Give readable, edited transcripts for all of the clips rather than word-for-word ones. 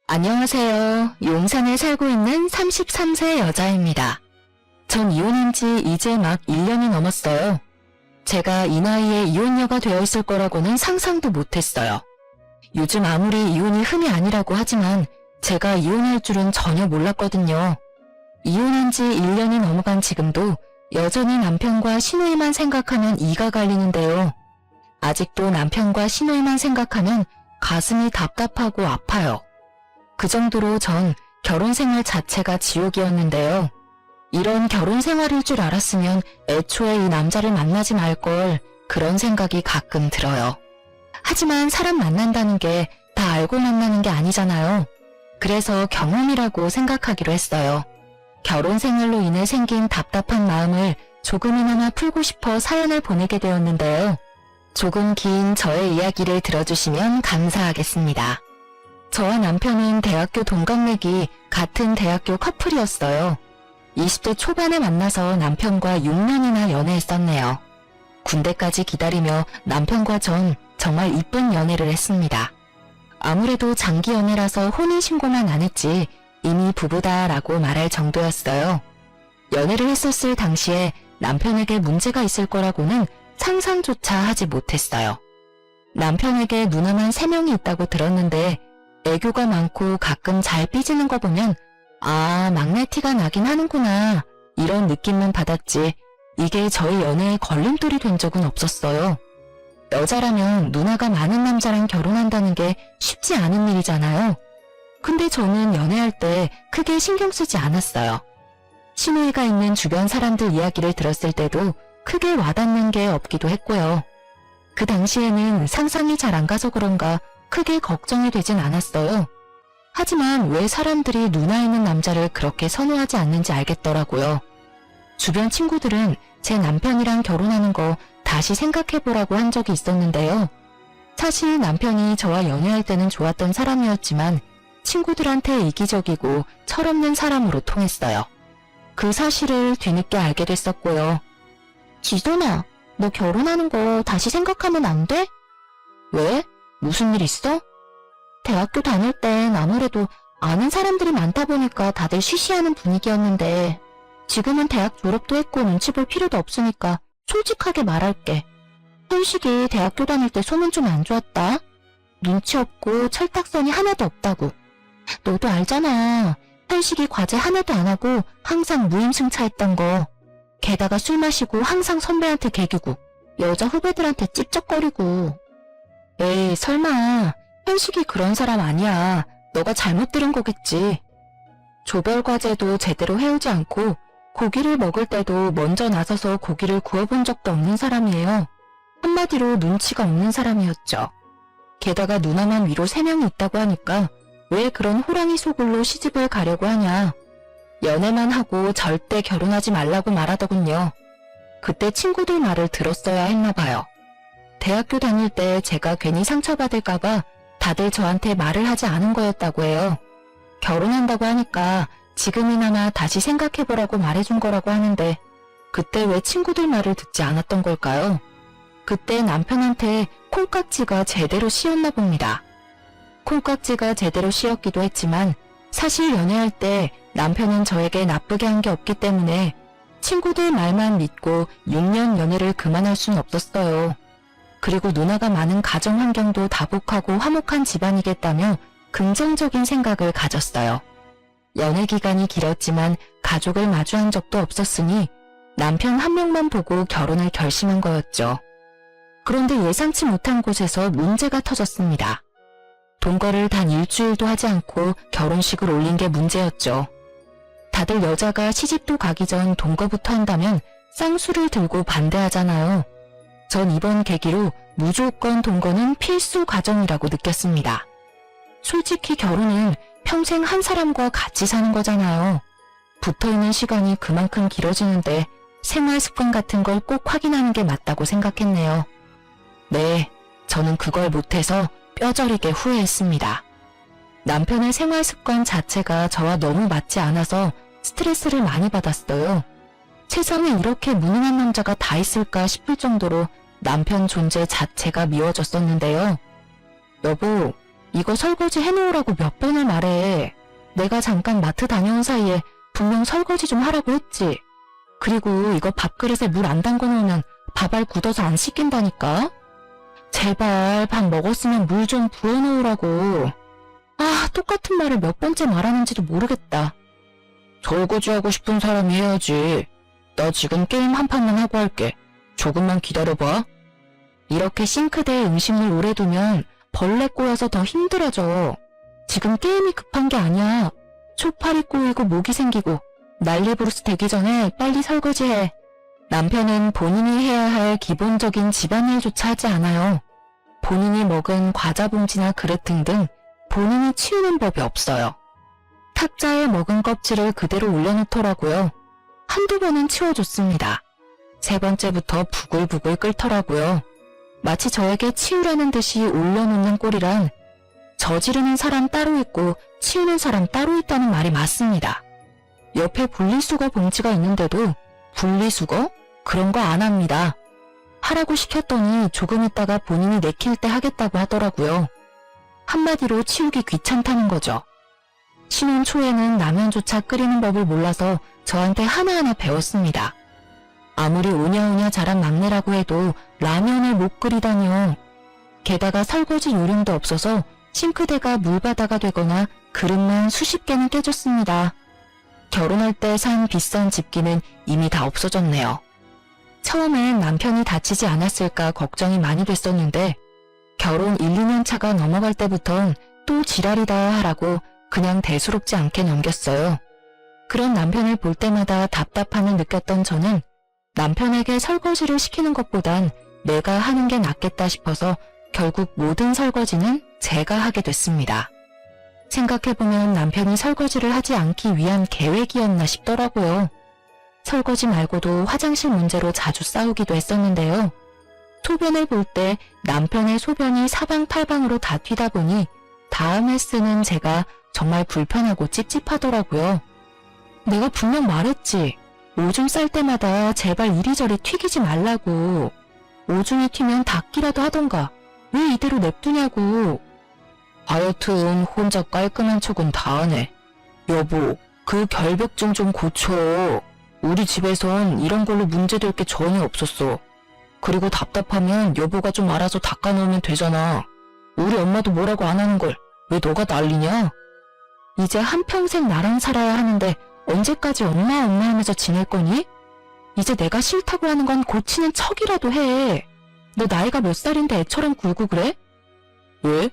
안녕하세요. 용산에 살고 있는 33세 여자입니다. 전 이혼한 지 이제 막 1년이 넘었어요. 제가 이 나이에 이혼녀가 되어 있을 거라고는 상상도 못했어요. 요즘 아무리 이혼이 흠이 아니라고 하지만 제가 이혼할 줄은 전혀 몰랐거든요. 이혼한 지 1년이 넘어간 지금도 여전히 남편과 시누이만 생각하면 이가 갈리는데요. 아직도 남편과 시누이만 생각하면 가슴이 답답하고 아파요. 그 정도로 전 결혼 생활 자체가 지옥이었는데요. 이런 결혼 생활일 줄 알았으면 애초에 이 남자를 만나지 말걸, 그런 생각이 가끔 들어요. 하지만 사람 만난다는 게 다 알고 만나는 게 아니잖아요. 그래서 경험이라고 생각하기로 했어요. 결혼 생활로 인해 생긴 답답한 마음을 조금이나마 풀고 싶어 사연을 보내게 되었는데요. 조금 긴 저의 이야기를 들어주시면 감사하겠습니다. 저와 남편은 대학교 동갑내기 같은 대학교 커플이었어요. 20대 초반에 만나서 남편과 6년이나 연애했었네요. 군대까지 기다리며 남편과 전 정말 이쁜 연애를 했습니다. 아무래도 장기 연애라서 혼인신고만 안 했지 이미 부부다라고 말할 정도였어요. 연애를 했었을 당시에 남편에게 문제가 있을 거라고는 상상조차 하지 못했어요. 남편에게 누나만 3명이 있다고 들었는데 애교가 많고 가끔 잘 삐지는 거 보면 아, 막내 티가 나긴 하는구나 이런 느낌만 받았지 이게 저희 연애에 걸림돌이 된 적은 없었어요. 여자라면 누나가 많은 남자랑 결혼한다는 게 쉽지 않은 일이잖아요. 근데 저는 연애할 때 크게 신경 쓰지 않았어요. 시누이가 있는 주변 사람들 이야기를 들었을 때도 크게 와닿는 게 없기도 했고요. 그 당시에는 상상이 잘 안 가서 그런가 크게 걱정이 되진 않았어요. 하지만 왜 사람들이 누나 있는 남자를 그렇게 선호하지 않는지 알겠더라고요. 주변 친구들은 제 남편이랑 결혼하는 거 다시 생각해보라고 한 적이 있었는데요. 사실 남편이 저와 연애할 때는 좋았던 사람이었지만 친구들한테 이기적이고 철없는 사람으로 통했어요. 그 사실을 뒤늦게 알게 됐었고요. 지선아, 너 결혼하는 거 다시 생각하면 안 돼? 왜? 무슨 일 있어? 대학교 다닐 땐 아무래도 아는 사람들이 많다 보니까 다들 쉬쉬하는 분위기였는데 지금은 대학 졸업도 했고 눈치 볼 필요도 없으니까 솔직하게 말할게. 현식이 대학교 다닐 때 소문 좀 안 좋았다. 눈치 없고 철딱선이 하나도 없다고. 너도 알잖아. 현식이 과제 하나도 안 하고 항상 무임승차했던 거. 게다가 술 마시고 항상 선배한테 개기고 여자 후배들한테 찝쩍거리고. 에이, 설마 현식이 그런 사람 아니야. 너가 잘못 들은 거겠지. 조별 과제도 제대로 해오지 않고 고기를 먹을 때도 먼저 나서서 고기를 구워본 적도 없는 사람이에요. 한마디로 눈치가 없는 사람이었죠. 게다가 누나만 위로 3명이 있다고 하니까 왜 그런 호랑이 소굴로 시집을 가려고 하냐. 연애만 하고 절대 결혼하지 말라고 말하더군요. 그때 친구들 말을 들었어야 했나 봐요. 대학교 다닐 때 제가 괜히 상처받을까봐 다들 저한테 말을 하지 않은 거였다고 해요. 결혼한다고 하니까 지금이나마 다시 생각해보라고 말해준 거라고 하는데 그때 왜 친구들 말을 듣지 않았던 걸까요? 그때 남편한테 콩깍지가 제대로 씌었나 봅니다. 콩깍지가 제대로 씌었기도 했지만 사실 연애할 때 남편은 저에게 나쁘게 한 게 없기 때문에 친구들 말만 믿고 6년 연애를 그만할 순 없었어요. 그리고 누나가 많은 가정 환경도 다복하고 화목한 집안이겠다며 긍정적인 생각을 가졌어요. 연애 기간이 길었지만 가족을 마주한 적도 없었으니 남편 한 명만 보고 결혼을 결심한 거였죠. 그런데 예상치 못한 곳에서 문제가 터졌습니다. 동거를 단 일주일도 하지 않고 결혼식을 올린 게 문제였죠. 다들 여자가 시집도 가기 전 동거부터 한다면 쌍수를 들고 반대하잖아요. 전 이번 계기로 무조건 동거는 필수 과정이라고 느꼈습니다. 솔직히 결혼은 평생 한 사람과 같이 사는 거잖아요. 붙어있는 시간이 그만큼 길어지는데 생활 습관 같은 걸 꼭 확인하는 게 맞다고 생각했네요. 네, 저는 그걸 못해서 뼈저리게 후회했습니다. 남편의 생활 습관 자체가 저와 너무 맞지 않아서 스트레스를 많이 받았어요. 세상에 이렇게 무능한 남자가 다 있을까 싶을 정도로 남편 존재 자체가 미워졌었는데요. 여보, 이거 설거지 해놓으라고 몇 번을 말해. 내가 잠깐 마트 다녀온 사이에 분명 설거지 좀 하라고 했지. 그리고 이거 밥그릇에 물 안 담궈 놓으면 밥알 굳어서 안 씻긴다니까? 제발 밥 먹었으면 물 좀 부어놓으라고. 아, 똑같은 말을 몇 번째 말하는지도 모르겠다. 설거지하고 싶은 사람이 해야지. 나 지금 게임 한 판만 하고 할게. 조금만 기다려봐. 이렇게 싱크대에 음식물 오래 두면 벌레 꼬여서 더 힘들어져. 지금 게임이 급한 게 아니야. 초파리 꼬이고 모기 생기고 난리부르스 되기 전에 빨리 설거지해. 남편은 본인이 해야 할 기본적인 집안일조차 하지 않아요. 본인이 먹은 과자 봉지나 그릇 등등 본인이 치우는 법이 없어요. 탁자에 먹은 껍질을 그대로 올려놓더라고요. 한두 번은 치워줬습니다. 세 번째부터 부글부글 끓더라고요. 마치 저에게 치우라는 듯이 올려놓는 꼴이란 저지르는 사람 따로 있고 치우는 사람 따로 있다는 말이 맞습니다. 옆에 분리수거 봉지가 있는데도 분리수거? 그런 거 안 합니다. 하라고 시켰더니 조금 있다가 본인이 내킬 때 하겠다고 하더라고요. 한마디로 치우기 귀찮다는 거죠. 신혼 초에는 라면조차 끓이는 법을 몰라서 저한테 하나하나 배웠습니다. 아무리 오냐오냐 자란 막내라고 해도 라면을 못 끓이다니요. 게다가 설거지 요령도 없어서 싱크대가 물바다가 되거나 그릇만 수십 개는 깨졌습니다. 결혼할 때 산 비싼 집기는 이미 다 없어졌네요. 처음엔 남편이 다치지 않았을까 걱정이 많이 됐었는데 결혼 1, 2년 차가 넘어갈 때부턴 또 지랄이다 하라고 그냥 대수롭지 않게 넘겼어요. 그런 남편을 볼 때마다 답답함을 느꼈던 저는 남편에게 설거지를 시키는 것보단 내가 하는 게 낫겠다 싶어서 결국 모든 설거지는 제가 하게 됐습니다. 생각해보면 남편이 설거지를 하지 않기 위한 계획이었나 싶더라고요. 설거지 말고도 화장실 문제로 자주 싸우기도 했었는데요. 소변을 볼 때 남편의 소변이 사방팔방으로 다 튀다 보니 다음에 쓰는 제가 정말 불편하고 찝찝하더라고요. 내가 분명 말했지. 오줌 쌀 때마다 제발 이리저리 튀기지 말라고. 오줌이 튀면 닦기라도 하던가. 왜 이대로 냅두냐고. 하여튼 혼자 깔끔한 척은 다 하네. 여보, 그 결벽증 좀 고쳐. 우리 집에선 이런 걸로 문제될 게 전혀 없었어. 그리고 답답하면 여보가 좀 알아서 닦아놓으면 되잖아. 우리 엄마도 뭐라고 안 하는 걸 왜 너가 난리냐? 이제 한평생 나랑 살아야 하는데 언제까지 엄마 하면서 지낼 거니? 이제 내가 싫다고 하는 건 고치는 척이라도 해. 너 나이가 몇 살인데 애처럼 굴고 그래? 왜?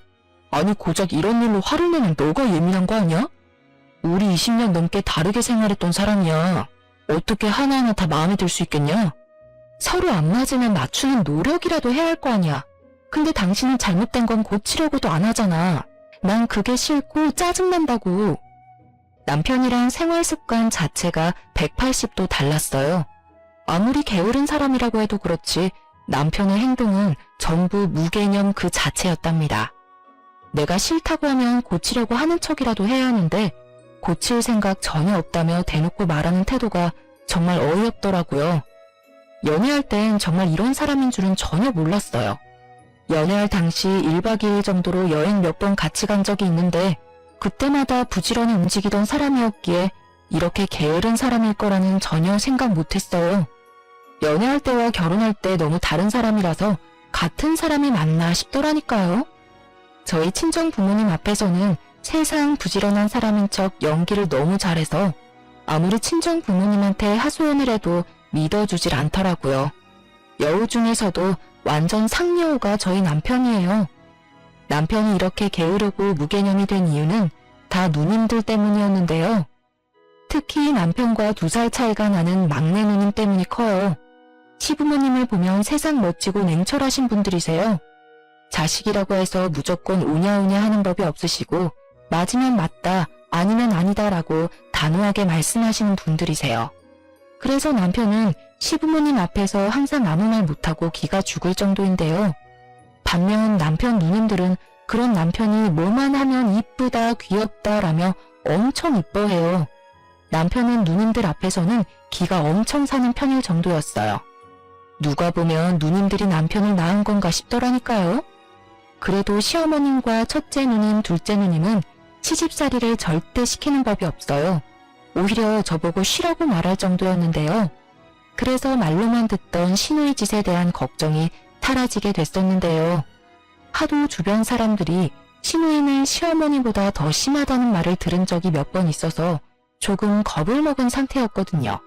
아니 고작 이런 일로 화를 내는 너가 예민한 거 아니야? 우리 20년 넘게 다르게 생활했던 사람이야. 어떻게 하나하나 다 마음에 들 수 있겠냐? 서로 안 맞으면 맞추는 노력이라도 해야 할 거 아니야. 근데 당신은 잘못된 건 고치려고도 안 하잖아. 난 그게 싫고 짜증난다고. 남편이랑 생활 습관 자체가 180도 달랐어요. 아무리 게으른 사람이라고 해도 그렇지 남편의 행동은 전부 무개념 그 자체였답니다. 내가 싫다고 하면 고치려고 하는 척이라도 해야 하는데 고칠 생각 전혀 없다며 대놓고 말하는 태도가 정말 어이없더라고요. 연애할 땐 정말 이런 사람인 줄은 전혀 몰랐어요. 연애할 당시 1박 2일 정도로 여행 몇 번 같이 간 적이 있는데 그때마다 부지런히 움직이던 사람이었기에 이렇게 게으른 사람일 거라는 전혀 생각 못했어요. 연애할 때와 결혼할 때 너무 다른 사람이라서 같은 사람이 맞나 싶더라니까요. 저희 친정 부모님 앞에서는 세상 부지런한 사람인 척 연기를 너무 잘해서 아무리 친정 부모님한테 하소연을 해도 믿어주질 않더라고요. 여우 중에서도 완전 상여우가 저희 남편이에요. 남편이 이렇게 게으르고 무개념이 된 이유는 다 누님들 때문이었는데요. 특히 남편과 2살 차이가 나는 막내 누님 때문이 커요. 시부모님을 보면 세상 멋지고 냉철하신 분들이세요. 자식이라고 해서 무조건 오냐오냐 하는 법이 없으시고 맞으면 맞다, 아니면 아니다라고 단호하게 말씀하시는 분들이세요. 그래서 남편은 시부모님 앞에서 항상 아무 말 못하고 기가 죽을 정도인데요. 반면 남편 누님들은 그런 남편이 뭐만 하면 이쁘다, 귀엽다라며 엄청 이뻐해요. 남편은 누님들 앞에서는 기가 엄청 사는 편일 정도였어요. 누가 보면 누님들이 남편을 낳은 건가 싶더라니까요. 그래도 시어머님과 첫째 누님, 둘째 누님은 시집살이를 절대 시키는 법이 없어요. 오히려 저보고 쉬라고 말할 정도였는데요. 그래서 말로만 듣던 시누이 짓에 대한 걱정이 사라지게 됐었는데요. 하도 주변 사람들이 시누이는 시어머니보다 더 심하다는 말을 들은 적이 몇 번 있어서 조금 겁을 먹은 상태였거든요.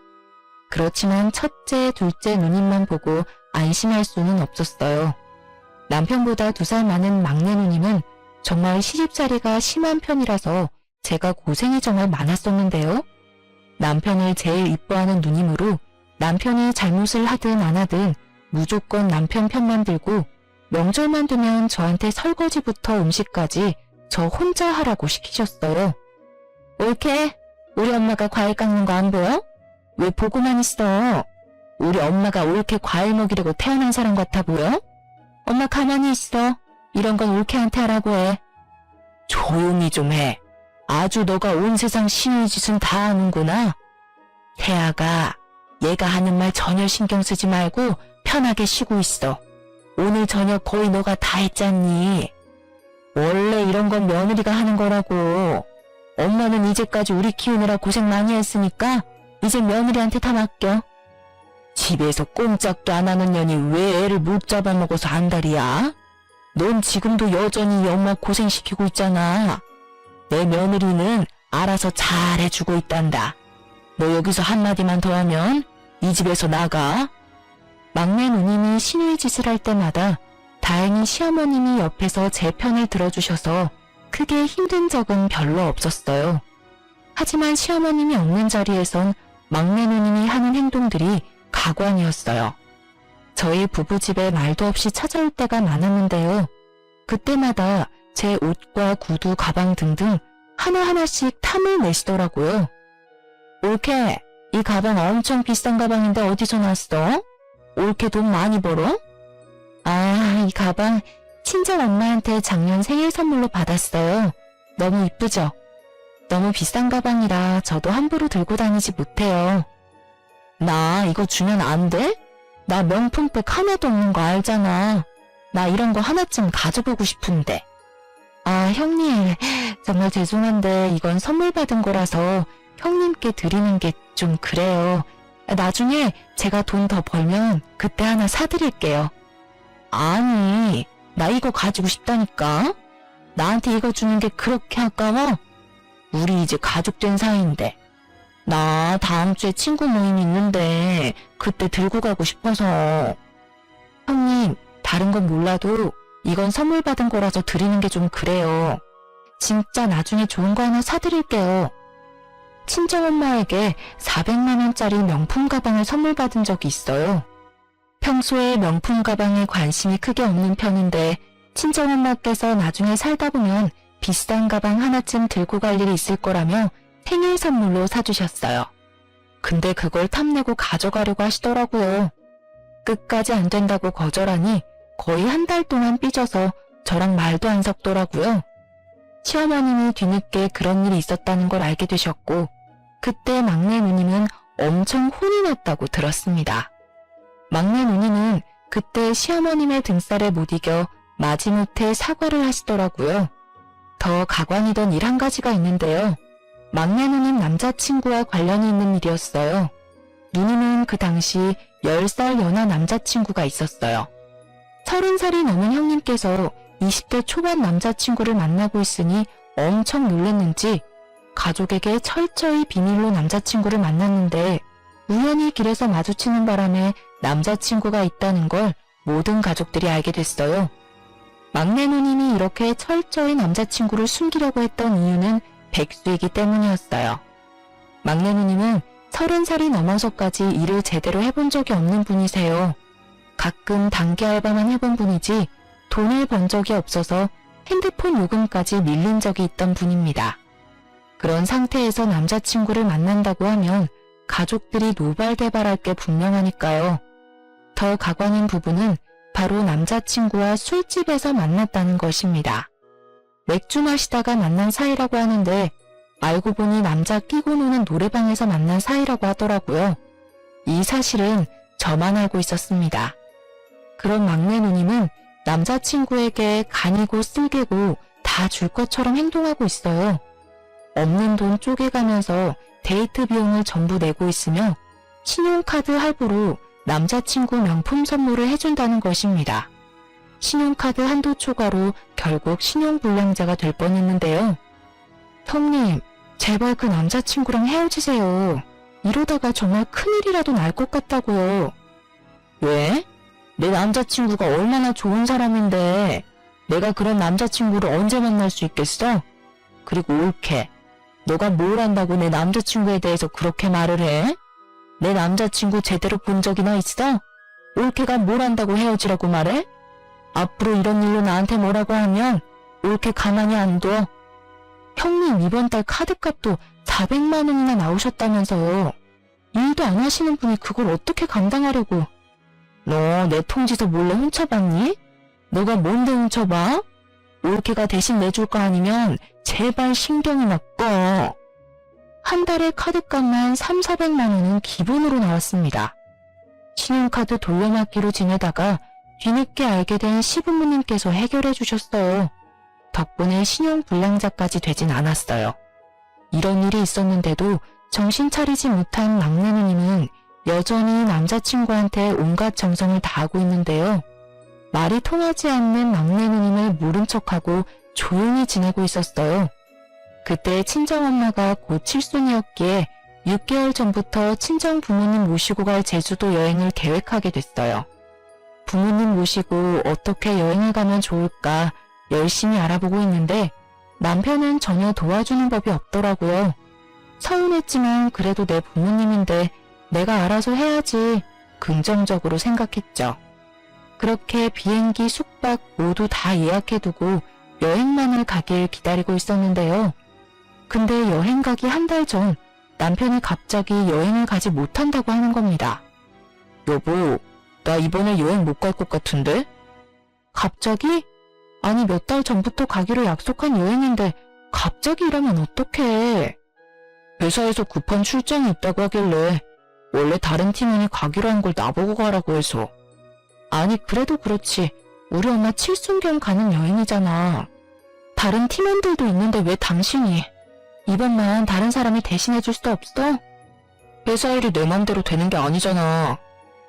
그렇지만 첫째, 둘째 누님만 보고 안심할 수는 없었어요. 남편보다 2살 많은 막내 누님은 정말 시집살이가 심한 편이라서 제가 고생이 정말 많았었는데요. 남편을 제일 이뻐하는 누님으로 남편이 잘못을 하든 안 하든 무조건 남편 편만 들고 명절만 되면 저한테 설거지부터 음식까지 저 혼자 하라고 시키셨어요. 옳게? 우리 엄마가 과일 깎는 거 안 보여? 왜 보고만 있어? 우리 엄마가 옳게 과일 먹이려고 태어난 사람 같아 보여? 엄마 가만히 있어. 이런 건 옳게한테 하라고 해. 조용히 좀 해. 아주 너가 온 세상 시누이 짓은 다 하는구나. 태아가 얘가 하는 말 전혀 신경 쓰지 말고 편하게 쉬고 있어. 오늘 저녁 거의 너가 다 했잖니. 원래 이런 건 며느리가 하는 거라고. 엄마는 이제까지 우리 키우느라 고생 많이 했으니까 이제 며느리한테 다 맡겨. 집에서 꼼짝도 안 하는 년이 왜 애를 못 잡아먹어서 안달이야? 넌 지금도 여전히 이 엄마 고생시키고 있잖아. 내 며느리는 알아서 잘 해주고 있단다. 너 여기서 한마디만 더 하면 이 집에서 나가. 막내 누님이 시누이 짓을 할 때마다 다행히 시어머님이 옆에서 제 편을 들어주셔서 크게 힘든 적은 별로 없었어요. 하지만 시어머님이 없는 자리에선 막내 누님이 하는 행동들이 가관이었어요. 저희 부부집에 말도 없이 찾아올 때가 많았는데요. 그때마다 제 옷과 구두, 가방 등등 하나하나씩 탐을 내시더라고요. 옳게, 이 가방 엄청 비싼 가방인데 어디서 났어? 옳게 돈 많이 벌어? 아, 이 가방 친정 엄마한테 작년 생일 선물로 받았어요. 너무 이쁘죠? 너무 비싼 가방이라 저도 함부로 들고 다니지 못해요. 나 이거 주면 안 돼? 나 명품백 하나도 없는 거 알잖아. 나 이런 거 하나쯤 가져보고 싶은데. 아, 형님, 정말 죄송한데 이건 선물 받은 거라서 형님께 드리는 게 좀 그래요. 나중에 제가 돈 더 벌면 그때 하나 사드릴게요. 아니, 나 이거 가지고 싶다니까. 나한테 이거 주는 게 그렇게 아까워? 우리 이제 가족된 사이인데. 나 다음 주에 친구 모임 있는데 그때 들고 가고 싶어서. 형님, 다른 건 몰라도 이건 선물 받은 거라서 드리는 게 좀 그래요. 진짜 나중에 좋은 거 하나 사드릴게요. 친정엄마에게 400만 원짜리 명품 가방을 선물 받은 적이 있어요. 평소에 명품 가방에 관심이 크게 없는 편인데 친정엄마께서 나중에 살다 보면 비싼 가방 하나쯤 들고 갈 일이 있을 거라며 생일 선물로 사주셨어요. 근데 그걸 탐내고 가져가려고 하시더라고요. 끝까지 안 된다고 거절하니 거의 한 달 동안 삐져서 저랑 말도 안 섞더라고요. 시어머님이 뒤늦게 그런 일이 있었다는 걸 알게 되셨고 그때 막내 누님은 엄청 혼이 났다고 들었습니다. 막내 누님은 그때 시어머님의 등살에 못 이겨 마지못해 사과를 하시더라고요. 더 가관이던 일 한 가지가 있는데요. 막내 누님 남자친구와 관련이 있는 일이었어요. 누님은 그 당시 10살 연하 남자친구가 있었어요. 30살이 넘은 형님께서 20대 초반 남자친구를 만나고 있으니 엄청 놀랐는지 가족에게 철저히 비밀로 남자친구를 만났는데 우연히 길에서 마주치는 바람에 남자친구가 있다는 걸 모든 가족들이 알게 됐어요. 막내 누님이 이렇게 철저히 남자친구를 숨기려고 했던 이유는 백수이기 때문이었어요. 막내 누님은 30살이 넘어서까지 일을 제대로 해본 적이 없는 분이세요. 가끔 단기 알바만 해본 분이지 돈을 번 적이 없어서 핸드폰 요금까지 밀린 적이 있던 분입니다. 그런 상태에서 남자친구를 만난다고 하면 가족들이 노발대발할 게 분명하니까요. 더 가관인 부분은 바로 남자친구와 술집에서 만났다는 것입니다. 맥주 마시다가 만난 사이라고 하는데 알고 보니 남자 끼고 노는 노래방에서 만난 사이라고 하더라고요. 이 사실은 저만 알고 있었습니다. 그런 막내 누님은 남자친구에게 간이고 쓸개고 다 줄 것처럼 행동하고 있어요. 없는 돈 쪼개가면서 데이트 비용을 전부 내고 있으며 신용카드 할부로 남자친구 명품 선물을 해준다는 것입니다. 신용카드 한도 초과로 결국 신용불량자가 될 뻔했는데요. 형님, 제발 그 남자친구랑 헤어지세요. 이러다가 정말 큰일이라도 날 것 같다고요. 왜? 내 남자친구가 얼마나 좋은 사람인데 내가 그런 남자친구를 언제 만날 수 있겠어? 그리고 올케, 너가 뭘 안다고 내 남자친구에 대해서 그렇게 말을 해? 내 남자친구 제대로 본 적이나 있어? 올케가 뭘 안다고 헤어지라고 말해? 앞으로 이런 일로 나한테 뭐라고 하면 올케 가만히 안 둬. 형님, 이번 달 카드값도 400만 원이나 나오셨다면서요. 일도 안 하시는 분이 그걸 어떻게 감당하려고. 너 내 통지서 몰래 훔쳐봤니? 너가 뭔데 훔쳐봐? 올케가 대신 내줄 거 아니면 제발 신경이나 꺼. 한 달에 카드값만 3,400만 원은 기본으로 나왔습니다. 신용카드 돌려막기로 지내다가 뒤늦게 알게 된 시부모님께서 해결해 주셨어요. 덕분에 신용불량자까지 되진 않았어요. 이런 일이 있었는데도 정신 차리지 못한 막내 누님은 여전히 남자친구한테 온갖 정성을 다하고 있는데요. 말이 통하지 않는 막내 누님을 모른 척하고 조용히 지내고 있었어요. 그때 친정엄마가 곧 칠순이었기에 6개월 전부터 친정 부모님 모시고 갈 제주도 여행을 계획하게 됐어요. 부모님 모시고 어떻게 여행을 가면 좋을까 열심히 알아보고 있는데 남편은 전혀 도와주는 법이 없더라고요. 서운했지만 그래도 내 부모님인데 내가 알아서 해야지 긍정적으로 생각했죠. 그렇게 비행기, 숙박 모두 다 예약해두고 여행만을 가길 기다리고 있었는데요. 근데 여행 가기 한 달 전 남편이 갑자기 여행을 가지 못한다고 하는 겁니다. 여보, 나 이번에 여행 못 갈 것 같은데? 갑자기? 아니 몇 달 전부터 가기로 약속한 여행인데 갑자기 이러면 어떡해. 회사에서 급한 출장이 있다고 하길래 원래 다른 팀원이 가기로 한 걸 나보고 가라고 해서. 아니 그래도 그렇지. 우리 엄마 칠순경 가는 여행이잖아. 다른 팀원들도 있는데 왜 당신이. 이번만 다른 사람이 대신해 줄 수도 없어? 회사 일이 내 맘대로 되는 게 아니잖아.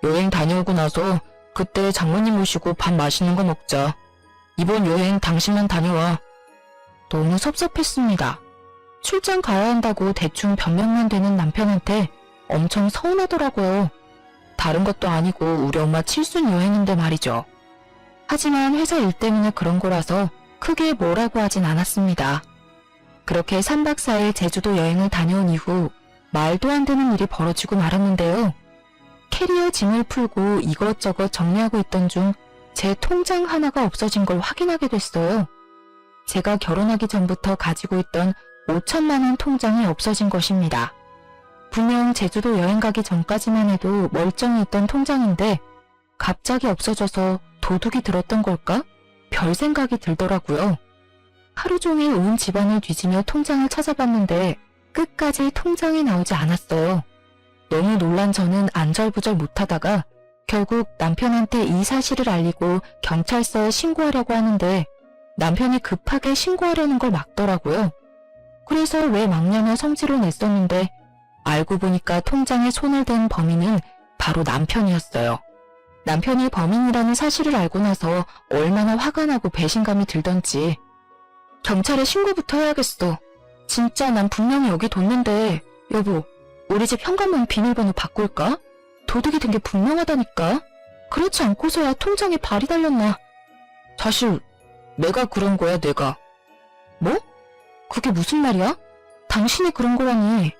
여행 다녀오고 나서 그때 장모님 모시고 밥 맛있는 거 먹자. 이번 여행 당신만 다녀와. 너무 섭섭했습니다. 출장 가야 한다고 대충 변명만 되는 남편한테 엄청 서운하더라고요. 다른 것도 아니고 우리 엄마 칠순 여행인데 말이죠. 하지만 회사 일 때문에 그런 거라서 크게 뭐라고 하진 않았습니다. 그렇게 3박 4일 제주도 여행을 다녀온 이후 말도 안 되는 일이 벌어지고 말았는데요. 캐리어 짐을 풀고 이것저것 정리하고 있던 중 제 통장 하나가 없어진 걸 확인하게 됐어요. 제가 결혼하기 전부터 가지고 있던 5천만 원 통장이 없어진 것입니다. 분명 제주도 여행 가기 전까지만 해도 멀쩡히 있던 통장인데 갑자기 없어져서 도둑이 들었던 걸까? 별 생각이 들더라고요. 하루 종일 온 집안을 뒤지며 통장을 찾아봤는데 끝까지 통장이 나오지 않았어요. 너무 놀란 저는 안절부절 못하다가 결국 남편한테 이 사실을 알리고 경찰서에 신고하려고 하는데 남편이 급하게 신고하려는 걸 막더라고요. 그래서 왜 막냐며 성질을 냈었는데 알고 보니까 통장에 손을 댄 범인은 바로 남편이었어요. 남편이 범인이라는 사실을 알고 나서 얼마나 화가 나고 배신감이 들던지. 경찰에 신고부터 해야겠어. 진짜 난 분명히 여기 뒀는데. 여보, 우리 집 현관문 비밀번호 바꿀까? 도둑이 된 게 분명하다니까. 그렇지 않고서야 통장에 발이 달렸나. 사실 내가 그런 거야, 내가. 뭐? 그게 무슨 말이야? 당신이 그런 거라니.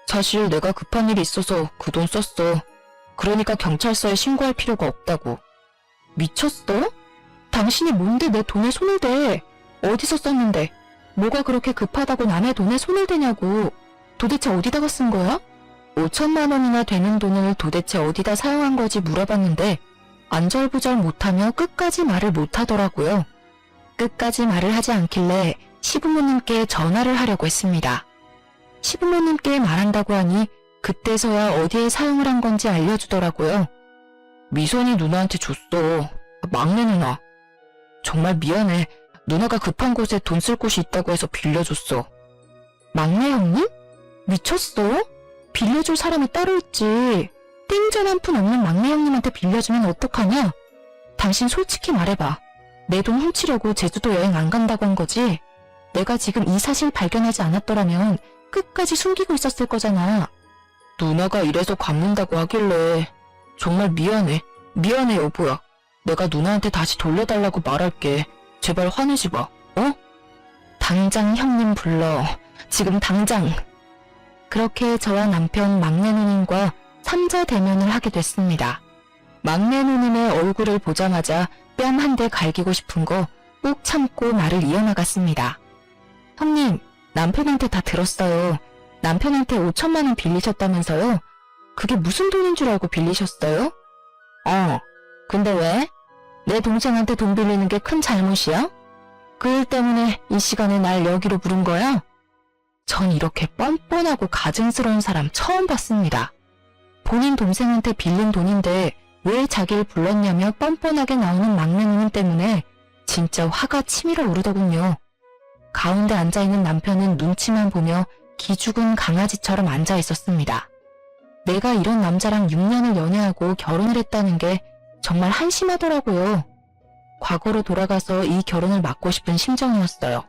사실 내가 급한 일이 있어서 그 돈 썼어. 그러니까 경찰서에 신고할 필요가 없다고. 미쳤어? 당신이 뭔데 내 돈에 손을 대? 어디서 썼는데? 뭐가 그렇게 급하다고 남의 돈에 손을 대냐고. 도대체 어디다가 쓴 거야? 5천만 원이나 되는 돈을 도대체 어디다 사용한 거지 물어봤는데 안절부절 못하며 끝까지 말을 못하더라고요. 끝까지 말을 하지 않길래 시부모님께 전화를 하려고 했습니다. 시부모님께 말한다고 하니 그때서야 어디에 사용을 한 건지 알려주더라고요. 미선이 누나한테 줬어. 막내 누나. 정말 미안해. 누나가 급한 곳에 돈 쓸 곳이 있다고 해서 빌려줬어. 막내 형님? 미쳤어? 빌려줄 사람이 따로 있지. 땡전 한 푼 없는 막내 형님한테 빌려주면 어떡하냐? 당신 솔직히 말해봐. 내 돈 훔치려고 제주도 여행 안 간다고 한 거지? 내가 지금 이 사실 발견하지 않았더라면 끝까지 숨기고 있었을 거잖아. 누나가 이래서 갚는다고 하길래 정말 미안해. 미안해 여보야. 내가 누나한테 다시 돌려달라고 말할게. 제발 화내지 마. 어? 당장 형님 불러. 지금 당장. 그렇게 저와 남편 막내 누님과 삼자 대면을 하게 됐습니다. 막내 누님의 얼굴을 보자마자 뺨 한 대 갈기고 싶은 거 꾹 참고 말을 이어나갔습니다. 형님, 남편한테 다 들었어요. 남편한테 5천만 원 빌리셨다면서요? 그게 무슨 돈인 줄 알고 빌리셨어요? 근데 왜? 내 동생한테 돈 빌리는 게 큰 잘못이야? 그 일 때문에 이 시간에 날 여기로 부른 거야? 전 이렇게 뻔뻔하고 가증스러운 사람 처음 봤습니다. 본인 동생한테 빌린 돈인데 왜 자기를 불렀냐며 뻔뻔하게 나오는 막내 누님 때문에 진짜 화가 치밀어 오르더군요. 가운데 앉아있는 남편은 눈치만 보며 기죽은 강아지처럼 앉아 있었습니다. 내가 이런 남자랑 6년을 연애하고 결혼을 했다는 게 정말 한심하더라고요. 과거로 돌아가서 이 결혼을 막고 싶은 심정이었어요.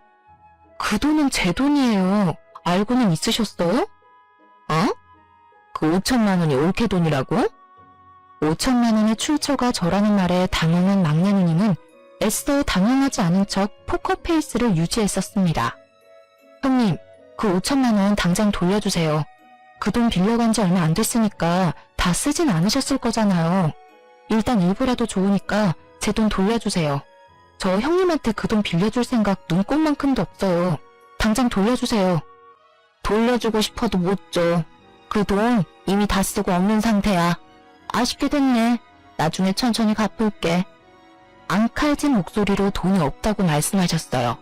그 돈은 제 돈이에요. 알고는 있으셨어요? 그 5천만 원이 올케 돈이라고? 5천만 원의 출처가 저라는 말에 당황한 막내 누님은 애써 당황하지 않은 척 포커페이스를 유지했었습니다. 형님, 그 5천만 원 당장 돌려주세요. 그 돈 빌려간 지 얼마 안 됐으니까 다 쓰진 않으셨을 거잖아요. 일단 일부라도 좋으니까 제 돈 돌려주세요. 저 형님한테 그 돈 빌려줄 생각 눈꼽만큼도 없어요. 당장 돌려주세요. 돌려주고 싶어도 못 줘. 그 돈 이미 다 쓰고 없는 상태야. 아쉽게 됐네. 나중에 천천히 갚을게. 앙칼진 목소리로 돈이 없다고 말씀하셨어요.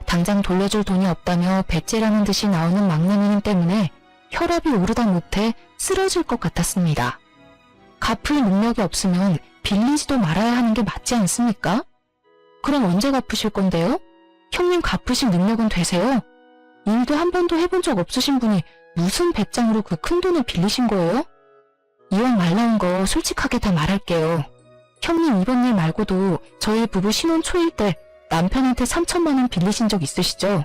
당장 돌려줄 돈이 없다며 배째라는 듯이 나오는 막내 누님 때문에 혈압이 오르다 못해 쓰러질 것 같았습니다. 갚을 능력이 없으면 빌리지도 말아야 하는 게 맞지 않습니까? 그럼 언제 갚으실 건데요? 형님 갚으실 능력은 되세요? 일도 한 번도 해본 적 없으신 분이 무슨 배짱으로 그 큰 돈을 빌리신 거예요? 이왕 말 나온 거 솔직하게 다 말할게요. 형님 이번 일 말고도 저희 부부 신혼 초일 때 남편한테 3천만 원 빌리신 적 있으시죠?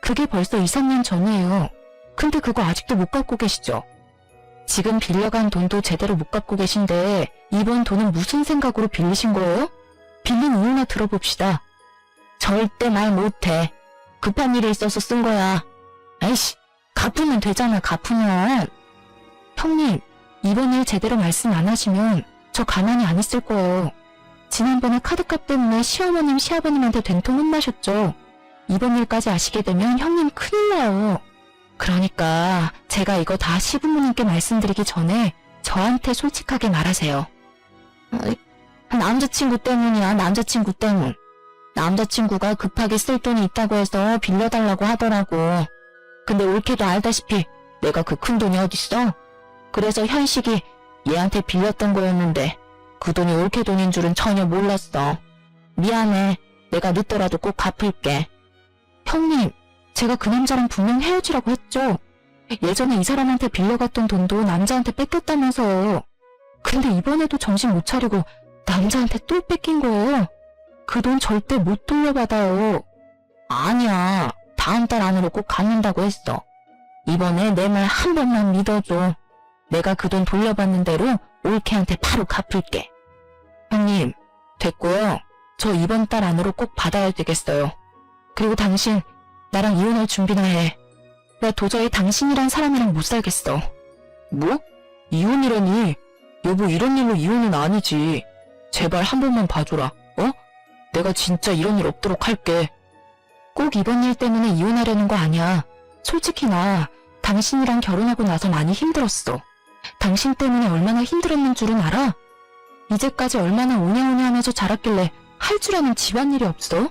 그게 벌써 2, 3년 전이에요. 근데 그거 아직도 못 갚고 계시죠? 지금 빌려간 돈도 제대로 못 갚고 계신데 이번 돈은 무슨 생각으로 빌리신 거예요? 빌린 이유나 들어봅시다. 절대 말 못해. 급한 일이 있어서 쓴 거야. 아이씨, 갚으면 되잖아, 갚으면. 형님, 이번 일 제대로 말씀 안 하시면 저 가만히 안 있을 거예요. 지난번에 카드값 때문에 시어머님, 시아버님한테 된통 혼나셨죠? 이번 일까지 아시게 되면 형님 큰일 나요. 그러니까 제가 이거 다 시부모님께 말씀드리기 전에 저한테 솔직하게 말하세요. 남자친구 때문이야, 남자친구 때문. 남자친구가 급하게 쓸 돈이 있다고 해서 빌려달라고 하더라고. 근데 올케도 알다시피 내가 그 큰 돈이 어딨어? 그래서 현식이 얘한테 빌렸던 거였는데 그 돈이 올케 돈인 줄은 전혀 몰랐어. 미안해. 내가 늦더라도 꼭 갚을게. 형님, 제가 그 남자랑 분명 헤어지라고 했죠? 예전에 이 사람한테 빌려갔던 돈도 남자한테 뺏겼다면서요. 근데 이번에도 정신 못 차리고 남자한테 또 뺏긴 거예요. 그 돈 절대 못 돌려받아요. 아니야. 다음 달 안으로 꼭 갚는다고 했어. 이번에 내 말 한 번만 믿어줘. 내가 그 돈 돌려받는 대로 올케한테 바로 갚을게. 형님, 됐고요. 저 이번 달 안으로 꼭 받아야 되겠어요. 그리고 당신, 나랑 이혼할 준비나 해. 나 도저히 당신이란 사람이랑 못 살겠어. 뭐? 이혼이라니? 여보, 이런 일로 이혼은 아니지. 제발 한 번만 봐줘라. 내가 진짜 이런 일 없도록 할게. 꼭 이번 일 때문에 이혼하려는 거 아니야. 솔직히 나 당신이랑 결혼하고 나서 많이 힘들었어. 당신 때문에 얼마나 힘들었는 줄은 알아? 이제까지 얼마나 오냐오냐 하면서 자랐길래 할 줄 아는 집안일이 없어?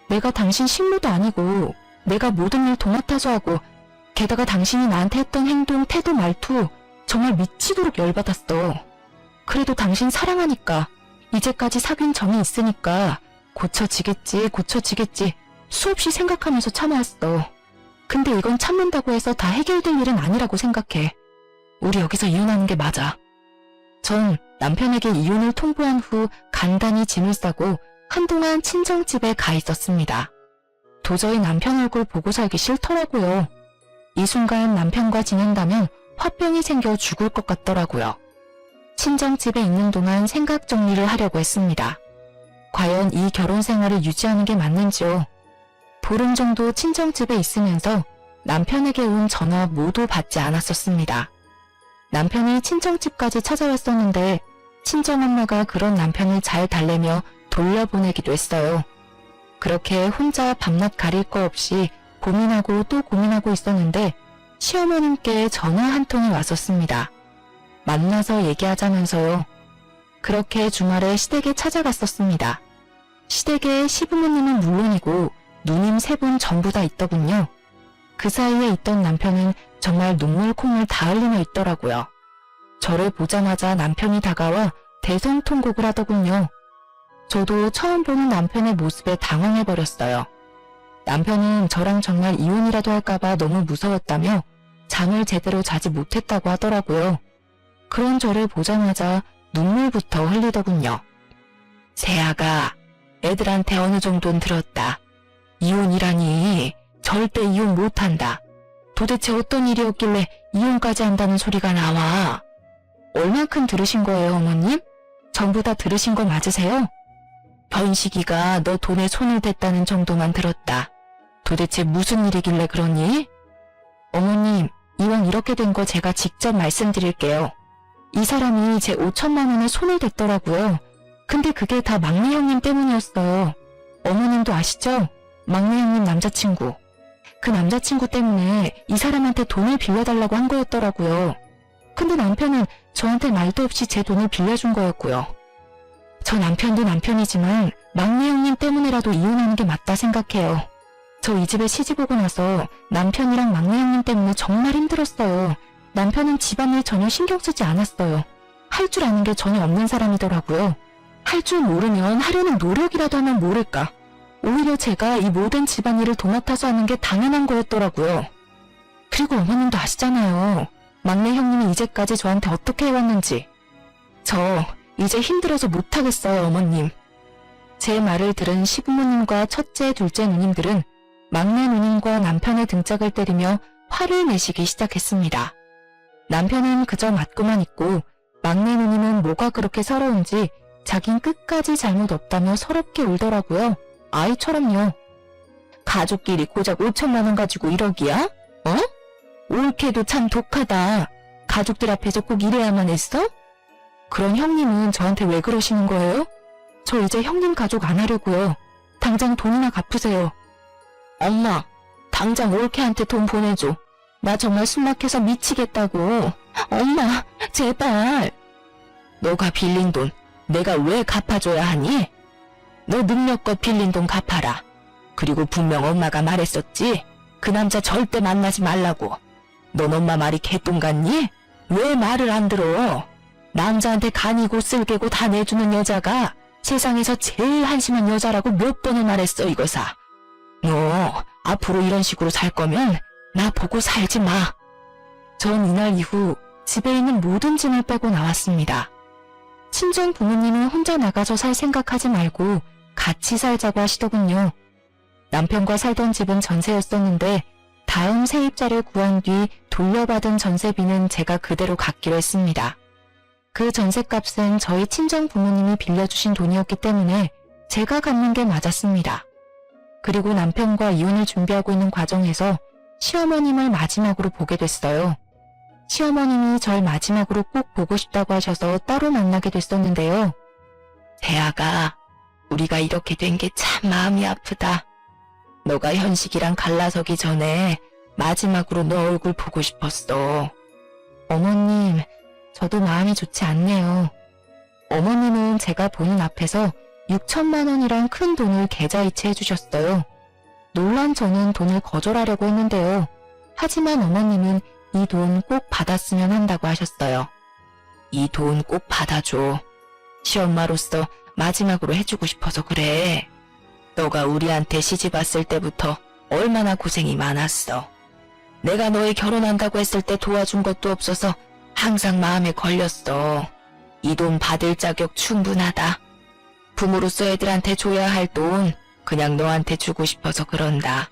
내가 당신 식모도 아니고 내가 모든 일 도맡아서 하고 게다가 당신이 나한테 했던 행동, 태도, 말투 정말 미치도록 열받았어. 그래도 당신 사랑하니까 이제까지 사귄 정이 있으니까 고쳐지겠지 수없이 생각하면서 참아왔어. 근데 이건 참는다고 해서 다 해결될 일은 아니라고 생각해. 우리 여기서 이혼하는 게 맞아. 전 남편에게 이혼을 통보한 후 간단히 짐을 싸고 한동안 친정집에 가 있었습니다. 도저히 남편 얼굴 보고 살기 싫더라고요. 이 순간 남편과 지낸다면 화병이 생겨 죽을 것 같더라고요. 친정집에 있는 동안 생각 정리를 하려고 했습니다. 과연 이 결혼 생활을 유지하는 게 맞는지요? 보름 정도 친정집에 있으면서 남편에게 온 전화 모두 받지 않았었습니다. 남편이 친정집까지 찾아왔었는데 친정엄마가 그런 남편을 잘 달래며 돌려보내기도 했어요. 그렇게 혼자 밤낮 가릴 거 없이 고민하고 또 고민하고 있었는데 시어머님께 전화 한 통이 왔었습니다. 만나서 얘기하자면서요. 그렇게 주말에 시댁에 찾아갔었습니다. 시댁에 시부모님은 물론이고 누님 3분 전부 다 있더군요. 그 사이에 있던 남편은 정말 눈물 콩을 다 흘리며 있더라고요. 저를 보자마자 남편이 다가와 대성통곡을 하더군요. 저도 처음 보는 남편의 모습에 당황해버렸어요. 남편은 저랑 정말 이혼이라도 할까봐 너무 무서웠다며 잠을 제대로 자지 못했다고 하더라고요. 그런 저를 보자마자 눈물부터 흘리더군요. 세아가 애들한테 어느 정도는 들었다. 이혼이라니 절대 이혼 못한다. 도대체 어떤 일이었길래 이혼까지 한다는 소리가 나와. 얼만큼 들으신 거예요, 어머님? 전부 다 들으신 거 맞으세요? 변식이가 너 돈에 손을 댔다는 정도만 들었다. 도대체 무슨 일이길래 그러니? 어머님, 이왕 이렇게 된 거 제가 직접 말씀드릴게요. 이 사람이 제 5천만 원에 손을 댔더라고요. 근데 그게 다 막내 형님 때문이었어요. 어머님도 아시죠? 막내 형님 남자친구. 그 남자친구 때문에 이 사람한테 돈을 빌려달라고 한 거였더라고요. 근데 남편은 저한테 말도 없이 제 돈을 빌려준 거였고요. 저 남편도 남편이지만 막내 형님 때문에라도 이혼하는 게 맞다 생각해요. 저 이 집에 시집 오고 나서 남편이랑 막내 형님 때문에 정말 힘들었어요. 남편은 집안일 전혀 신경 쓰지 않았어요. 할 줄 아는 게 전혀 없는 사람이더라고요. 할 줄 모르면 하려는 노력이라도 하면 모를까. 오히려 제가 이 모든 집안일을 도맡아서 하는 게 당연한 거였더라고요. 그리고 어머님도 아시잖아요. 막내 형님이 이제까지 저한테 어떻게 해왔는지. 저 이제 힘들어서 못하겠어요, 어머님. 제 말을 들은 시부모님과 첫째, 둘째 누님들은 막내 누님과 남편의 등짝을 때리며 화를 내시기 시작했습니다. 남편은 그저 맞고만 있고 막내 누님은 뭐가 그렇게 서러운지 자긴 끝까지 잘못 없다며 서럽게 울더라고요. 아이처럼요. 가족끼리 고작 5천만 원 가지고 1억이야? 어? 옳게도 참 독하다. 가족들 앞에서 꼭 이래야만 했어? 그런 형님은 저한테 왜 그러시는 거예요? 저 이제 형님 가족 안 하려고요. 당장 돈이나 갚으세요. 엄마, 당장 올케한테 돈 보내줘. 나 정말 숨막혀서 미치겠다고. 엄마, 제발. 너가 빌린 돈 내가 왜 갚아줘야 하니? 너 능력껏 빌린 돈 갚아라. 그리고 분명 엄마가 말했었지. 그 남자 절대 만나지 말라고. 넌 엄마 말이 개똥 같니? 왜 말을 안 들어? 남자한테 간이고 쓸개고 다 내주는 여자가 세상에서 제일 한심한 여자라고 몇 번을 말했어, 이거사. 너 앞으로 이런 식으로 살 거면 나 보고 살지 마. 전 이날 이후 집에 있는 모든 짐을 빼고 나왔습니다. 친정 부모님은 혼자 나가서 살 생각하지 말고 같이 살자고 하시더군요. 남편과 살던 집은 전세였었는데 다음 세입자를 구한 뒤 돌려받은 전세비는 제가 그대로 갚기로 했습니다. 그 전세값은 저희 친정 부모님이 빌려주신 돈이었기 때문에 제가 갚는 게 맞았습니다. 그리고 남편과 이혼을 준비하고 있는 과정에서 시어머님을 마지막으로 보게 됐어요. 시어머님이 절 마지막으로 꼭 보고 싶다고 하셔서 따로 만나게 됐었는데요. 대아가, 우리가 이렇게 된 게 참 마음이 아프다. 너가 현식이랑 갈라서기 전에 마지막으로 너 얼굴 보고 싶었어. 어머님, 저도 마음이 좋지 않네요. 어머님은 제가 보는 앞에서 6천만 원이란 큰 돈을 계좌이체 해주셨어요. 놀란 저는 돈을 거절하려고 했는데요. 하지만 어머님은 이 돈 꼭 받았으면 한다고 하셨어요. 이 돈 꼭 받아줘. 시엄마로서 마지막으로 해주고 싶어서 그래. 너가 우리한테 시집 왔을 때부터 얼마나 고생이 많았어. 내가 너희 결혼한다고 했을 때 도와준 것도 없어서 항상 마음에 걸렸어. 이 돈 받을 자격 충분하다. 부모로서 애들한테 줘야 할 돈 그냥 너한테 주고 싶어서 그런다.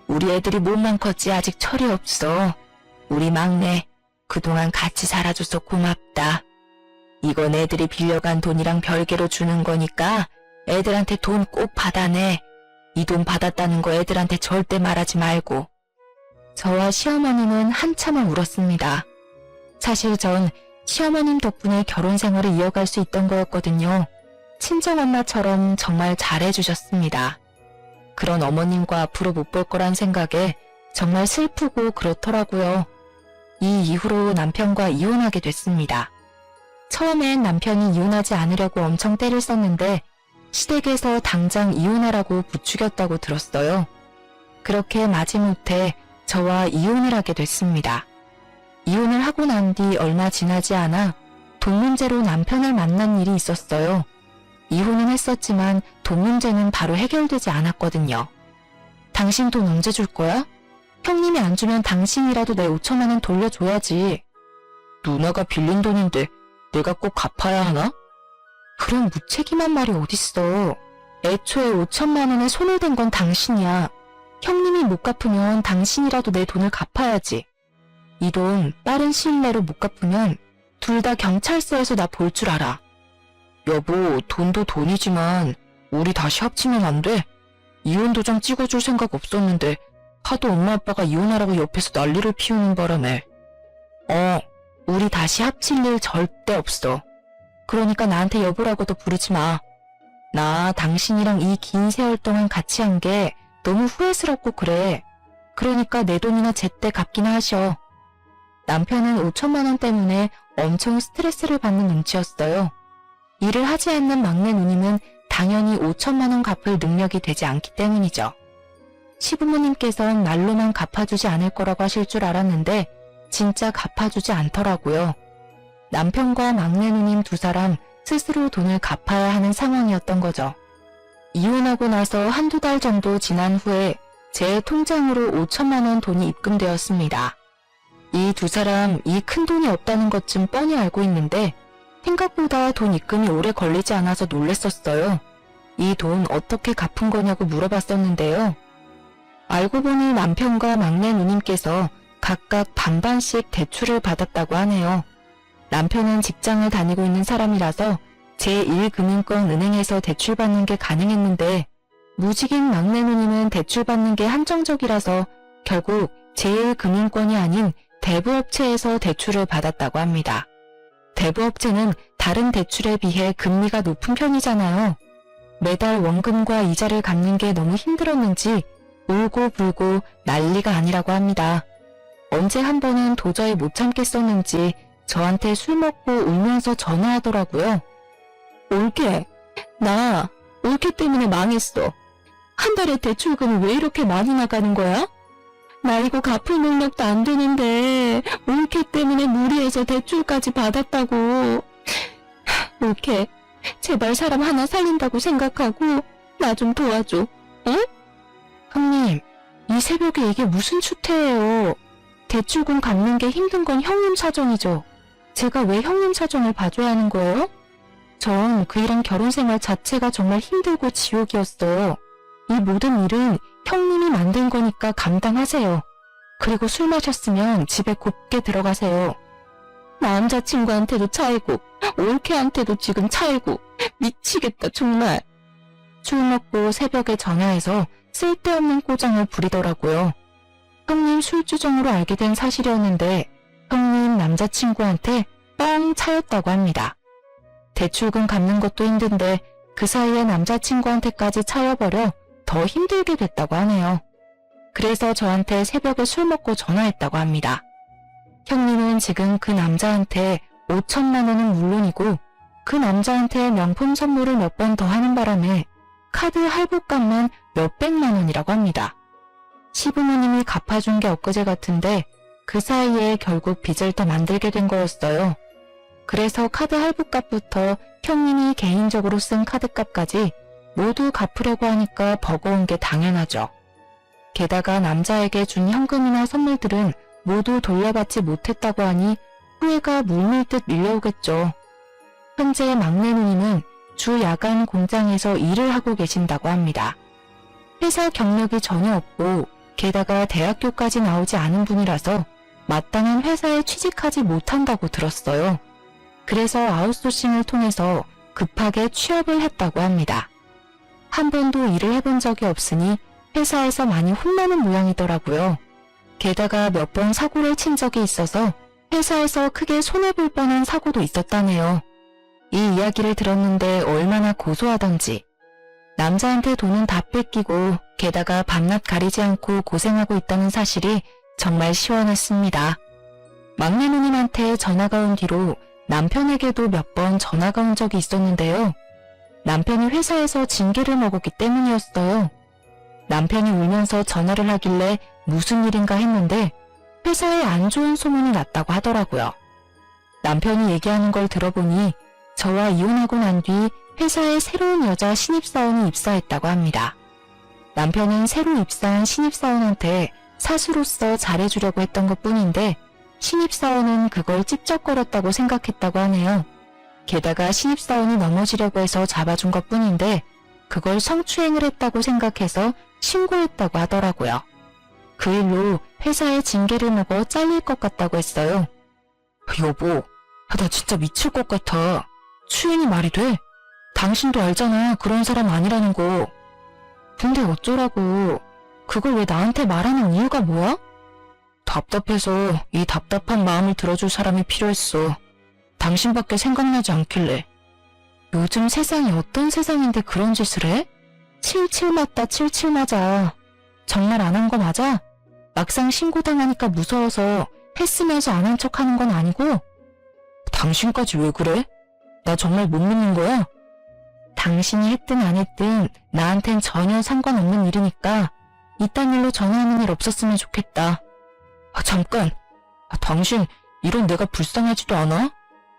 우리 애들이 몸만 컸지 아직 철이 없어. 우리 막내 그동안 같이 살아줘서 고맙다. 이건 애들이 빌려간 돈이랑 별개로 주는 거니까 애들한테 돈 꼭 받아내. 이 돈 받았다는 거 애들한테 절대 말하지 말고. 저와 시어머님은 한참을 울었습니다. 사실 전 시어머님 덕분에 결혼 생활을 이어갈 수 있던 거였거든요. 친정엄마처럼 정말 잘해주셨습니다. 그런 어머님과 앞으로 못 볼 거란 생각에 정말 슬프고 그렇더라고요. 이 이후로 남편과 이혼하게 됐습니다. 처음엔 남편이 이혼하지 않으려고 엄청 때를 썼는데 시댁에서 당장 이혼하라고 부추겼다고 들었어요. 그렇게 마지못해 저와 이혼을 하게 됐습니다. 이혼을 하고 난 뒤 얼마 지나지 않아 돈 문제로 남편을 만난 일이 있었어요. 이혼은 했었지만 돈 문제는 바로 해결되지 않았거든요. 당신 돈 언제 줄 거야? 형님이 안 주면 당신이라도 내 5천만 원 돌려줘야지. 누나가 빌린 돈인데 내가 꼭 갚아야 하나? 그런 무책임한 말이 어딨어. 애초에 5천만 원에 손을 댄 건 당신이야. 형님이 못 갚으면 당신이라도 내 돈을 갚아야지. 이 돈 빠른 시일 내로 못 갚으면 둘 다 경찰서에서 나 볼 줄 알아. 여보, 돈도 돈이지만 우리 다시 합치면 안 돼? 이혼 도장 찍어줄 생각 없었는데 하도 엄마 아빠가 이혼하라고 옆에서 난리를 피우는 바람에. 우리 다시 합칠 일 절대 없어. 그러니까 나한테 여보라고도 부르지 마. 나 당신이랑 이 긴 세월 동안 같이 한 게 너무 후회스럽고 그래. 그러니까 내 돈이나 제때 갚기나 하셔. 남편은 5천만 원 때문에 엄청 스트레스를 받는 눈치였어요. 일을 하지 않는 막내 누님은 당연히 5천만 원 갚을 능력이 되지 않기 때문이죠. 시부모님께선 말로만 갚아주지 않을 거라고 하실 줄 알았는데 진짜 갚아주지 않더라고요. 남편과 막내 누님 두 사람 스스로 돈을 갚아야 하는 상황이었던 거죠. 이혼하고 나서 한두 달 정도 지난 후에 제 통장으로 5천만 원 돈이 입금되었습니다. 이 두 사람 이 큰 돈이 없다는 것쯤 뻔히 알고 있는데 생각보다 돈 입금이 오래 걸리지 않아서 놀랬었어요. 이 돈 어떻게 갚은 거냐고 물어봤었는데요. 알고 보니 남편과 막내 누님께서 각각 반반씩 대출을 받았다고 하네요. 남편은 직장을 다니고 있는 사람이라서 제1금융권 은행에서 대출받는 게 가능했는데 무직인 막내 누님은 대출받는 게 한정적이라서 결국 제1금융권이 아닌 대부업체에서 대출을 받았다고 합니다. 대부업체는 다른 대출에 비해 금리가 높은 편이잖아요. 매달 원금과 이자를 갚는 게 너무 힘들었는지 울고 불고 난리가 아니라고 합니다. 언제 한 번은 도저히 못 참겠었는지 저한테 술 먹고 울면서 전화하더라고요. 올케, 나 올케 때문에 망했어. 한 달에 대출금이 왜 이렇게 많이 나가는 거야? 나 이거 갚을 능력도 안 되는데 올케 때문에 무리해서 대출까지 받았다고. 올케, 제발 사람 하나 살린다고 생각하고 나 좀 도와줘. 응? 형님, 이 새벽에 이게 무슨 추태예요. 대출금 갚는 게 힘든 건 형님 사정이죠. 제가 왜 형님 사정을 봐줘야 하는 거예요? 전 그이랑 결혼 생활 자체가 정말 힘들고 지옥이었어요. 이 모든 일은 형님이 만든 거니까 감당하세요. 그리고 술 마셨으면 집에 곱게 들어가세요. 남자친구한테도 차이고 올케한테도 지금 차이고 미치겠다 정말. 술 먹고 새벽에 전화해서 쓸데없는 꼬장을 부리더라고요. 형님 술주정으로 알게 된 사실이었는데 형님 남자친구한테 뻥 차였다고 합니다. 대출금 갚는 것도 힘든데 그 사이에 남자친구한테까지 차여버려 더 힘들게 됐다고 하네요. 그래서 저한테 새벽에 술 먹고 전화했다고 합니다. 형님은 지금 그 남자한테 5천만 원은 물론이고 그 남자한테 명품 선물을 몇 번 더 하는 바람에 카드 할부값만 몇백만 원이라고 합니다. 시부모님이 갚아준 게 엊그제 같은데 그 사이에 결국 빚을 더 만들게 된 거였어요. 그래서 카드 할부값부터 형님이 개인적으로 쓴 카드값까지 모두 갚으려고 하니까 버거운 게 당연하죠. 게다가 남자에게 준 현금이나 선물들은 모두 돌려받지 못했다고 하니 후회가 물밀듯 밀려오겠죠. 현재 막내 누님은 주 야간 공장에서 일을 하고 계신다고 합니다. 회사 경력이 전혀 없고 게다가 대학교까지 나오지 않은 분이라서 마땅한 회사에 취직하지 못한다고 들었어요. 그래서 아웃소싱을 통해서 급하게 취업을 했다고 합니다. 한 번도 일을 해본 적이 없으니 회사에서 많이 혼나는 모양이더라고요. 게다가 몇 번 사고를 친 적이 있어서 회사에서 크게 손해볼 뻔한 사고도 있었다네요. 이 이야기를 들었는데 얼마나 고소하던지. 남자한테 돈은 다 뺏기고 게다가 밤낮 가리지 않고 고생하고 있다는 사실이 정말 시원했습니다. 막내 누님한테 전화가 온 뒤로 남편에게도 몇 번 전화가 온 적이 있었는데요. 남편이 회사에서 징계를 먹었기 때문이었어요. 남편이 울면서 전화를 하길래 무슨 일인가 했는데 회사에 안 좋은 소문이 났다고 하더라고요. 남편이 얘기하는 걸 들어보니 저와 이혼하고 난 뒤 회사에 새로운 여자 신입사원이 입사했다고 합니다. 남편은 새로 입사한 신입사원한테 사수로서 잘해주려고 했던 것뿐인데 신입사원은 그걸 찝쩍거렸다고 생각했다고 하네요. 게다가 신입사원이 넘어지려고 해서 잡아준 것뿐인데 그걸 성추행을 했다고 생각해서 신고했다고 하더라고요. 그 일로 회사에 징계를 먹어 잘릴 것 같다고 했어요. 여보, 나 진짜 미칠 것 같아. 추행이 말이 돼? 당신도 알잖아. 그런 사람 아니라는 거. 근데 어쩌라고. 그걸 왜 나한테 말하는 이유가 뭐야? 답답해서 이 답답한 마음을 들어줄 사람이 필요했어. 당신밖에 생각나지 않길래. 요즘 세상이 어떤 세상인데 그런 짓을 해? 칠칠 맞다 칠칠 맞아. 정말 안 한 거 맞아? 막상 신고당하니까 무서워서 했으면서 안 한 척하는 건 아니고? 당신까지 왜 그래? 나 정말 못 믿는 거야? 당신이 했든 안 했든 나한텐 전혀 상관없는 일이니까 이딴 일로 전화하는 일 없었으면 좋겠다. 잠깐. 당신 이런 내가 불쌍하지도 않아?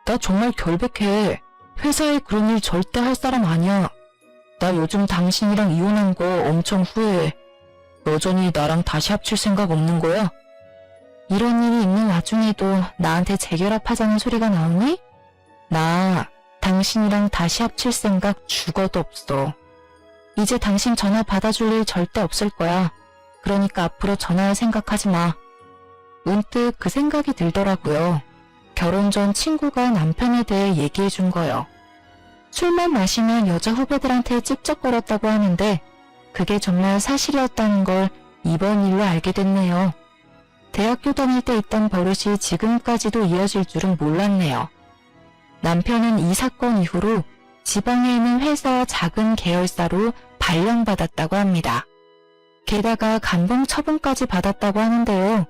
나 정말 결백해. 회사에 그런 일 절대 할 사람 아니야. 나 요즘 당신이랑 이혼한 거 엄청 후회해. 여전히 나랑 다시 합칠 생각 없는 거야? 이런 일이 있는 와중에도 나한테 재결합하자는 소리가 나오니? 나 당신이랑 다시 합칠 생각 죽어도 없어. 이제 당신 전화 받아줄 일 절대 없을 거야. 그러니까 앞으로 전화할 생각하지 마. 문득 그 생각이 들더라고요. 결혼 전 친구가 남편에 대해 얘기해 준 거요. 술만 마시면 여자 후배들한테 찝쩍거렸다고 하는데 그게 정말 사실이었다는 걸 이번 일로 알게 됐네요. 대학교 다닐 때 있던 버릇이 지금까지도 이어질 줄은 몰랐네요. 남편은 이 사건 이후로 지방에 있는 회사 작은 계열사로 발령받았다고 합니다. 게다가 감봉 처분까지 받았다고 하는데요.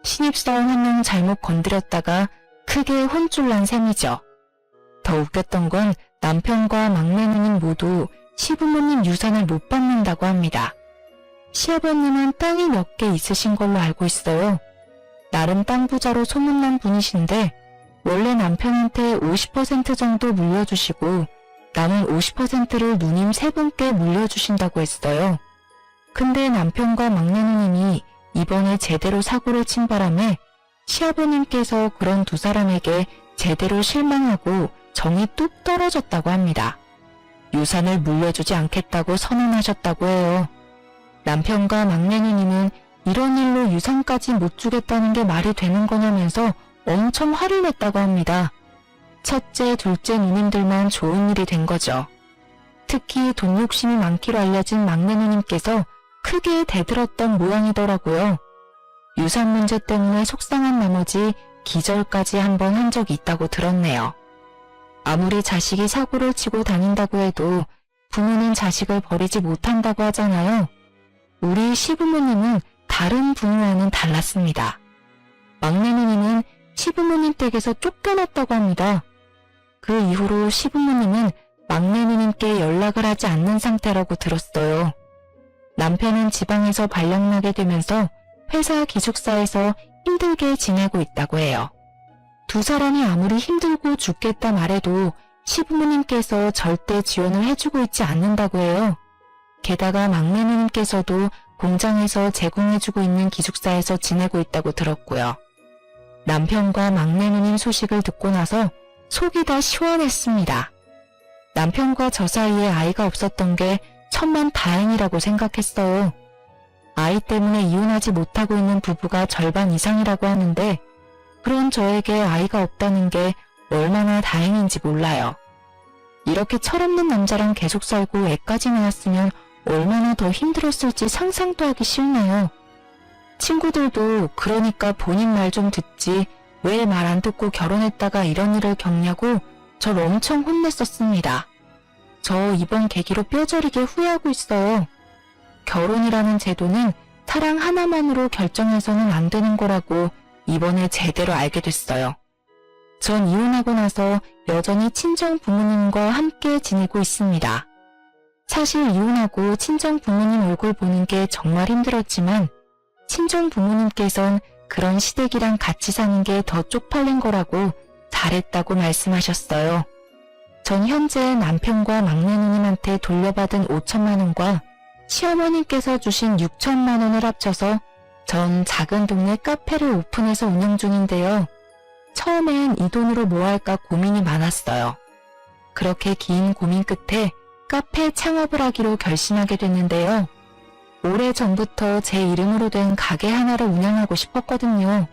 신입사원 한 명 잘못 건드렸다가 크게 혼쭐 난 셈이죠. 더 웃겼던 건 남편과 막내 누님 모두 시부모님 유산을 못 받는다고 합니다. 시아버님은 땅이 몇 개 있으신 걸로 알고 있어요. 나름 땅 부자로 소문난 분이신데 원래 남편한테 50% 정도 물려주시고 남은 50%를 누님 세 분께 물려주신다고 했어요. 근데 남편과 막내 누님이 이번에 제대로 사고를 친 바람에 시아버님께서 그런 두 사람에게 제대로 실망하고 정이 뚝 떨어졌다고 합니다. 유산을 물려주지 않겠다고 선언하셨다고 해요. 남편과 막내 누님은 이런 일로 유산까지 못 주겠다는 게 말이 되는 거냐면서 엄청 화를 냈다고 합니다. 첫째, 둘째 누님들만 좋은 일이 된 거죠. 특히 돈 욕심이 많기로 알려진 막내 누님께서 크게 대들었던 모양이더라고요. 유산 문제 때문에 속상한 나머지 기절까지 한 번 한 적이 있다고 들었네요. 아무리 자식이 사고를 치고 다닌다고 해도 부모는 자식을 버리지 못한다고 하잖아요. 우리 시부모님은 다른 부모와는 달랐습니다. 막내 누님은 시부모님 댁에서 쫓겨났다고 합니다. 그 이후로 시부모님은 막내 누님께 연락을 하지 않는 상태라고 들었어요. 남편은 지방에서 발령나게 되면서 회사 기숙사에서 힘들게 지내고 있다고 해요. 두 사람이 아무리 힘들고 죽겠다 말해도 시부모님께서 절대 지원을 해주고 있지 않는다고 해요. 게다가 막내 누님께서도 공장에서 제공해주고 있는 기숙사에서 지내고 있다고 들었고요. 남편과 막내 누님 소식을 듣고 나서 속이 다 시원했습니다. 남편과 저 사이에 아이가 없었던 게 천만 다행이라고 생각했어요. 아이 때문에 이혼하지 못하고 있는 부부가 절반 이상이라고 하는데 그런 저에게 아이가 없다는 게 얼마나 다행인지 몰라요. 이렇게 철없는 남자랑 계속 살고 애까지 낳았으면 얼마나 더 힘들었을지 상상도 하기 싫네요. 친구들도 그러니까 본인 말 좀 듣지 왜 말 안 듣고 결혼했다가 이런 일을 겪냐고 절 엄청 혼냈었습니다. 저 이번 계기로 뼈저리게 후회하고 있어요. 결혼이라는 제도는 사랑 하나만으로 결정해서는 안 되는 거라고 이번에 제대로 알게 됐어요. 전 이혼하고 나서 여전히 친정 부모님과 함께 지내고 있습니다. 사실 이혼하고 친정 부모님 얼굴 보는 게 정말 힘들었지만 친정 부모님께선 그런 시댁이랑 같이 사는 게 더 쪽팔린 거라고 잘했다고 말씀하셨어요. 전 현재 남편과 막내 누님한테 돌려받은 5천만 원과 시어머님께서 주신 6천만 원을 합쳐서 전 작은 동네 카페를 오픈해서 운영 중인데요. 처음엔 이 돈으로 뭐 할까 고민이 많았어요. 그렇게 긴 고민 끝에 카페 창업을 하기로 결심하게 됐는데요. 오래전부터 제 이름으로 된 가게 하나를 운영하고 싶었거든요.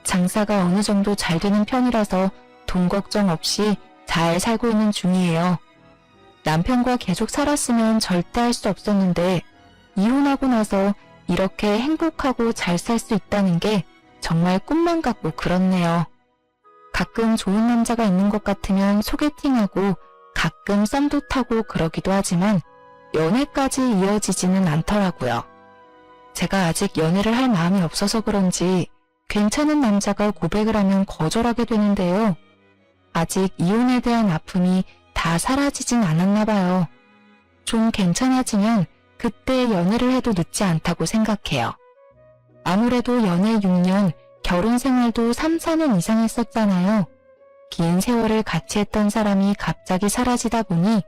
장사가 어느 정도 잘 되는 편이라서 돈 걱정 없이 잘 살고 있는 중이에요. 남편과 계속 살았으면 절대 할 수 없었는데 이혼하고 나서 이렇게 행복하고 잘 살 수 있다는 게 정말 꿈만 같고 그렇네요. 가끔 좋은 남자가 있는 것 같으면 소개팅하고 가끔 썸도 타고 그러기도 하지만 연애까지 이어지지는 않더라고요. 제가 아직 연애를 할 마음이 없어서 그런지 괜찮은 남자가 고백을 하면 거절하게 되는데요. 아직 이혼에 대한 아픔이 다 사라지진 않았나 봐요. 좀 괜찮아지면 그때 연애를 해도 늦지 않다고 생각해요. 아무래도 연애 6년, 결혼 생활도 3, 4년 이상 했었잖아요. 긴 세월을 같이 했던 사람이 갑자기 사라지다 보니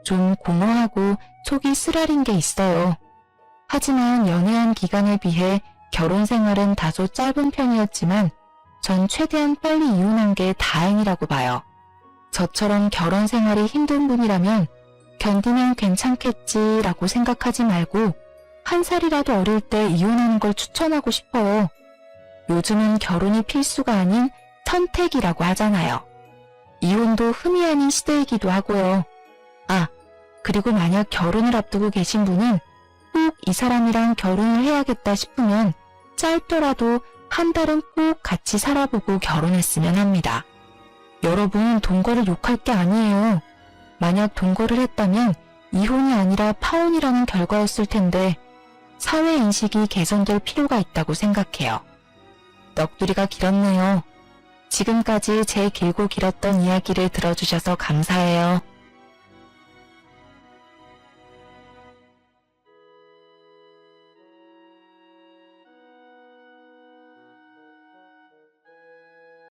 좀 공허하고 속이 쓰라린 게 있어요. 하지만 연애한 기간에 비해 결혼 생활은 다소 짧은 편이었지만 전 최대한 빨리 이혼한 게 다행이라고 봐요. 저처럼 결혼 생활이 힘든 분이라면 견디면 괜찮겠지라고 생각하지 말고 한 살이라도 어릴 때 이혼하는 걸 추천하고 싶어요. 요즘은 결혼이 필수가 아닌 선택이라고 하잖아요. 이혼도 흠이 아닌 시대이기도 하고요. 그리고 만약 결혼을 앞두고 계신 분은 꼭 이 사람이랑 결혼을 해야겠다 싶으면 짧더라도 한 달은 꼭 같이 살아보고 결혼했으면 합니다. 여러분, 동거를 욕할 게 아니에요. 만약 동거를 했다면 이혼이 아니라 파혼이라는 결과였을 텐데 사회 인식이 개선될 필요가 있다고 생각해요. 넋두리가 길었네요. 지금까지 제 길고 길었던 이야기를 들어주셔서 감사해요.